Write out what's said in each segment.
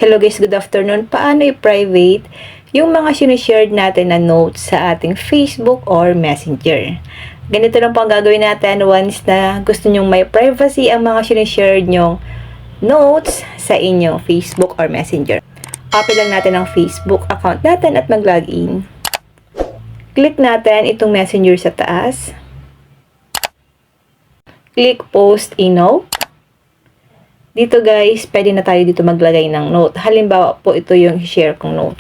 Hello guys, good afternoon. Paano i-private yung mga sinishare natin na notes sa ating Facebook or Messenger? Ganito lang po ang gagawin natin once na gusto nyong may privacy ang mga sinishare nyong notes sa inyong Facebook or Messenger. Open lang natin ang Facebook account natin at mag-login. Click natin itong Messenger sa taas. Click Post a Note. Dito guys, pwede na tayo dito maglagay ng note. Halimbawa po, ito yung share kong note.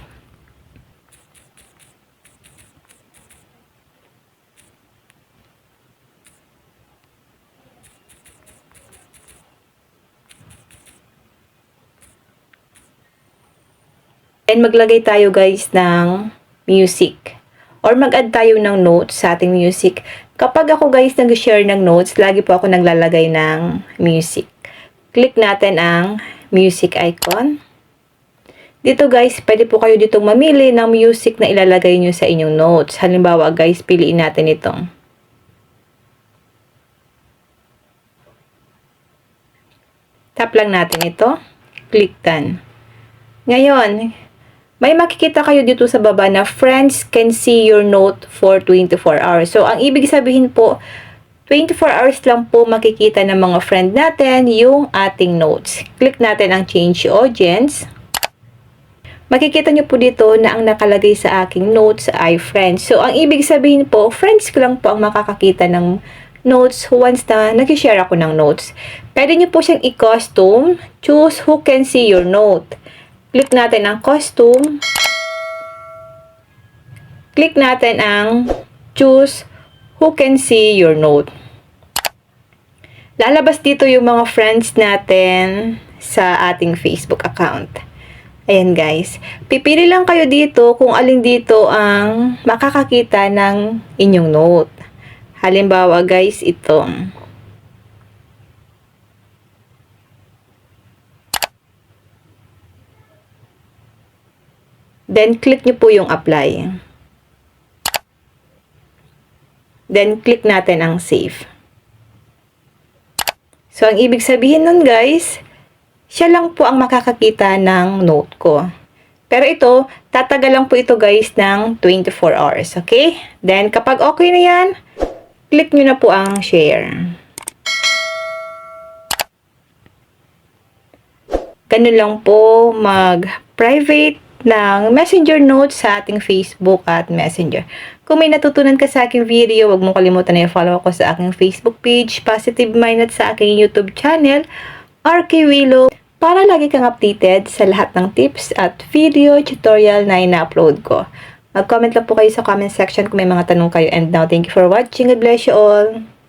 And maglagay tayo guys ng music. Or mag-add tayo ng notes sa ating music. Kapag ako guys nag-share ng notes, lagi po ako naglalagay ng music. Click natin ang music icon. Dito guys, pwede po kayo ditong mamili ng music na ilalagay nyo sa inyong notes. Halimbawa guys, piliin natin itong. Tap lang natin ito. Click done. Ngayon, may makikita kayo dito sa baba na friends can see your note for 24 hours. So, ang ibig sabihin po, 24 hours lang po makikita ng mga friend natin yung ating notes. Click natin ang change audience. Makikita nyo po dito na ang nakalagay sa aking notes ay friends. So, ang ibig sabihin po, friends ko lang po ang makakakita ng notes once na nag-share ako ng notes. Pwede nyo po siyang i-custom. Choose who can see your note. Click natin ang custom. Click natin ang choose who can see your note. Lalabas dito yung mga friends natin sa ating Facebook account. Ayan guys. Pipili lang kayo dito kung alin dito ang makakakita ng inyong note. Halimbawa guys, ito. Then click nyo po yung apply. Then click natin ang save. So, ang ibig sabihin nun guys, siya lang po ang makakakita ng note ko. Pero ito, tatagal lang po ito guys ng 24 hours. Okay? Then, kapag okay na yan, click nyo na po ang share. Ganun lang po mag-private ng messenger notes sa ating Facebook at Messenger. Kung may natutunan ka sa aking video, huwag mong kalimutan na i-follow ako sa aking Facebook page, Positive Mind, at sa aking YouTube channel, RK Willow, para lagi kang updated sa lahat ng tips at video tutorial na ina-upload ko. Mag-comment lang po kayo sa comment section kung may mga tanong kayo. And now, thank you for watching. God bless you all.